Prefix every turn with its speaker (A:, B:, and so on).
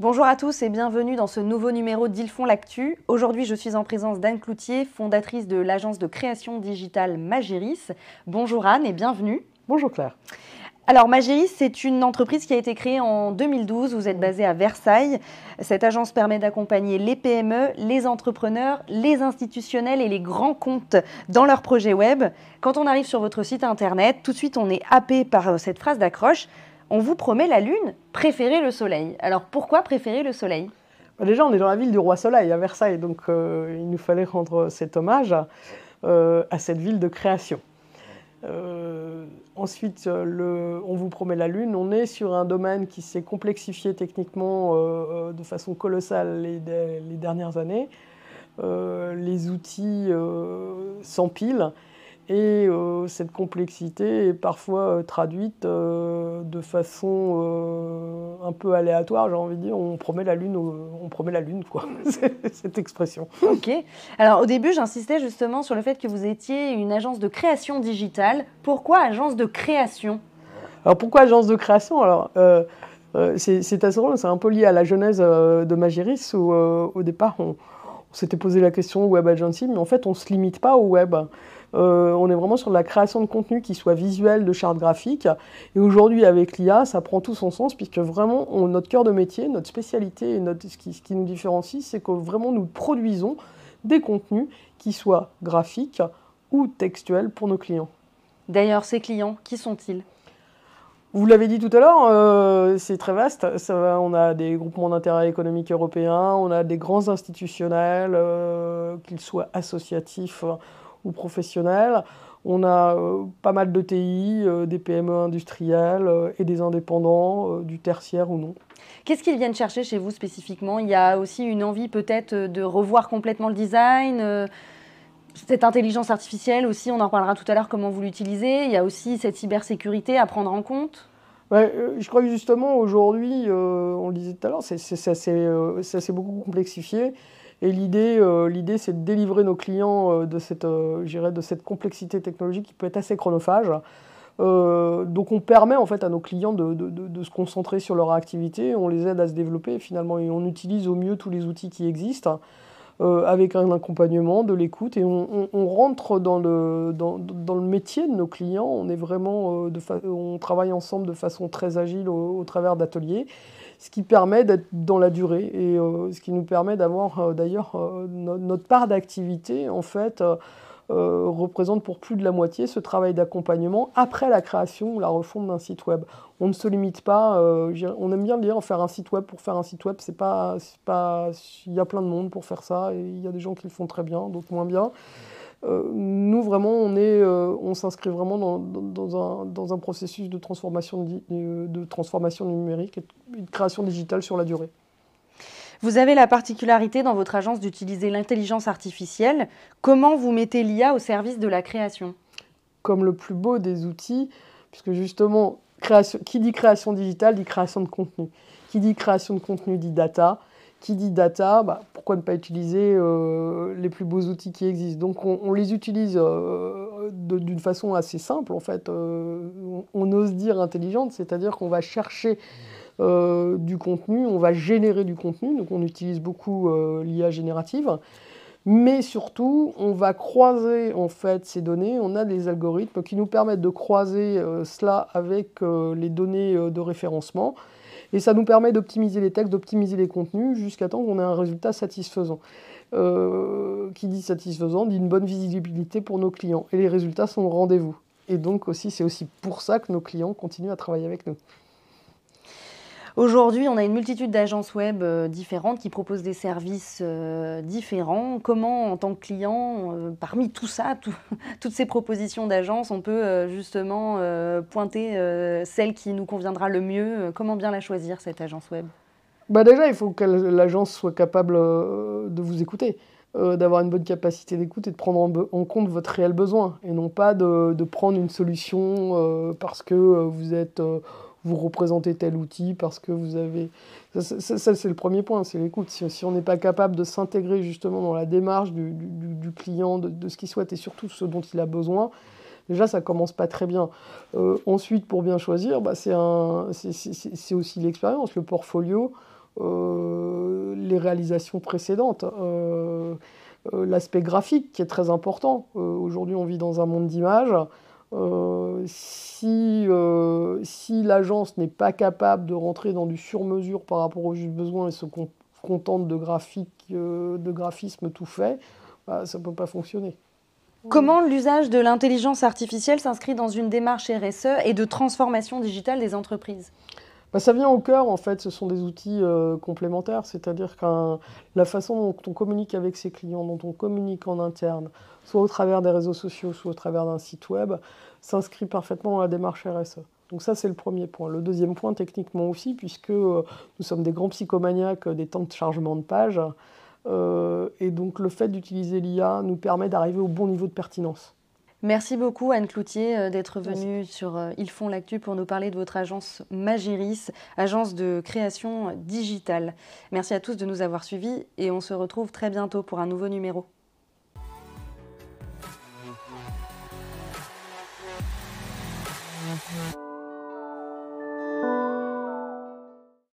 A: Bonjour à tous et bienvenue dans ce nouveau numéro d'Ils font l'actu. Aujourd'hui, je suis en présence d'Anne Cloutier, fondatrice de l'agence de création digitale Magéris. Bonjour Anne et bienvenue.
B: Bonjour Claire.
A: Alors Magéris, c'est une entreprise qui a été créée en 2012. Vous êtes basée à Versailles. Cette agence permet d'accompagner les PME, les entrepreneurs, les institutionnels et les grands comptes dans leurs projets web. Quand on arrive sur votre site internet, tout de suite on est happé par cette phrase d'accroche. On vous promet la lune, préférez le soleil. Alors pourquoi préférer le soleil ?
B: Déjà, on est dans la ville du roi soleil, à Versailles, donc il nous fallait rendre cet hommage à cette ville de création. Ensuite, on vous promet la lune. On est sur un domaine qui s'est complexifié techniquement de façon colossale les dernières années. Les outils s'empilent. Et cette complexité est parfois traduite de façon un peu aléatoire, j'ai envie de dire. On promet la lune, quoi, cette expression.
A: Ok. Alors au début, j'insistais justement sur le fait que vous étiez une agence de création digitale. Pourquoi agence de création ?
B: Alors pourquoi agence de création ? Alors c'est assez drôle, c'est un peu lié à la genèse de Magéris où au départ on s'était posé la question web agency, mais en fait on ne se limite pas au web. On est vraiment sur de la création de contenu qui soit visuel, de charte graphique. Et aujourd'hui, avec l'IA, ça prend tout son sens, puisque vraiment, notre cœur de métier, notre spécialité, et ce qui nous différencie, c'est que vraiment, nous produisons des contenus qui soient graphiques ou textuels pour nos clients.
A: D'ailleurs, ces clients, qui sont-ils ?
B: Vous l'avez dit tout à l'heure, c'est très vaste. On a des groupements d'intérêt économique européens, on a des grands institutionnels, qu'ils soient associatifs ou professionnels. On a pas mal de TI, des PME industrielles et des indépendants, du tertiaire ou non.
A: Qu'est-ce qu'ils viennent chercher chez vous spécifiquement ? Il y a aussi une envie peut-être de revoir complètement le design, cette intelligence artificielle aussi, on en reparlera tout à l'heure comment vous l'utilisez. Il y a aussi cette cybersécurité à prendre en compte.
B: Ouais, je crois que justement aujourd'hui, on le disait tout à l'heure, ça s'est beaucoup complexifié. Et l'idée, c'est de délivrer nos clients de cette complexité technologique qui peut être assez chronophage. Donc on permet en fait à nos clients de se concentrer sur leur activité, on les aide à se développer finalement et on utilise au mieux tous les outils qui existent avec un accompagnement, de l'écoute et on rentre dans le métier de nos clients. On est vraiment, on travaille ensemble de façon très agile au travers d'ateliers. Ce qui permet d'être dans la durée et ce qui nous permet d'avoir d'ailleurs notre part d'activité en fait représente pour plus de la moitié ce travail d'accompagnement après la création ou la refonte d'un site web. On ne se limite pas, on aime bien le dire, faire un site web pour faire un site web, il y a plein de monde pour faire ça et il y a des gens qui le font très bien, d'autres moins bien. Nous, vraiment, on s'inscrit vraiment dans un processus de transformation numérique et de création digitale sur la durée.
A: Vous avez la particularité dans votre agence d'utiliser l'intelligence artificielle. Comment vous mettez l'IA au service de la création ?
B: Comme le plus beau des outils, puisque justement, qui dit création digitale dit création de contenu. Qui dit création de contenu dit data. Qui dit data, pourquoi ne pas utiliser les plus beaux outils qui existent ? Donc on les utilise d'une façon assez simple, en fait. On ose dire intelligente, c'est-à-dire qu'on va chercher du contenu, on va générer du contenu, donc on utilise beaucoup l'IA générative. Mais surtout, on va croiser en fait ces données. On a des algorithmes qui nous permettent de croiser cela avec les données de référencement. Et ça nous permet d'optimiser les textes, d'optimiser les contenus jusqu'à temps qu'on ait un résultat satisfaisant. Qui dit satisfaisant dit une bonne visibilité pour nos clients. Et les résultats sont au rendez-vous. Et donc aussi, c'est aussi pour ça que nos clients continuent à travailler avec nous.
A: Aujourd'hui, on a une multitude d'agences web différentes qui proposent des services différents. Comment, en tant que client, parmi tout ça, toutes ces propositions d'agences, on peut justement pointer celle qui nous conviendra le mieux ? Comment bien la choisir, cette agence web ?
B: Déjà, il faut que l'agence soit capable de vous écouter, d'avoir une bonne capacité d'écoute et de prendre en compte votre réel besoin. Et non pas de prendre une solution parce que vous représentez tel outil, parce que vous avez... Ça c'est le premier point, c'est l'écoute. Si on n'est pas capable de s'intégrer justement dans la démarche du client, de ce qu'il souhaite et surtout ce dont il a besoin, déjà ça commence pas très bien. Ensuite, pour bien choisir, c'est aussi l'expérience, le portfolio. les réalisations précédentes. L'aspect graphique qui est très important. Aujourd'hui, on vit dans un monde d'images. Si l'agence n'est pas capable de rentrer dans du sur-mesure par rapport aux juste besoins et se contente de graphisme tout fait, bah, ça ne peut pas fonctionner.
A: Comment l'usage de l'intelligence artificielle s'inscrit dans une démarche RSE et de transformation digitale des entreprises?
B: Bah, ça vient au cœur, en fait, ce sont des outils complémentaires, c'est-à-dire que la façon dont on communique avec ses clients, dont on communique en interne, soit au travers des réseaux sociaux, soit au travers d'un site web, s'inscrit parfaitement dans la démarche RSE. Donc ça, c'est le premier point. Le deuxième point, techniquement aussi, puisque nous sommes des grands psychomaniaques des temps de chargement de page, et donc le fait d'utiliser l'IA nous permet d'arriver au bon niveau de pertinence.
A: Merci beaucoup Anne Cloutier d'être venue sur Ils font l'actu pour nous parler de votre agence Magéris, agence de création digitale. Merci à tous de nous avoir suivis et on se retrouve très bientôt pour un nouveau numéro.
C: Mm-hmm.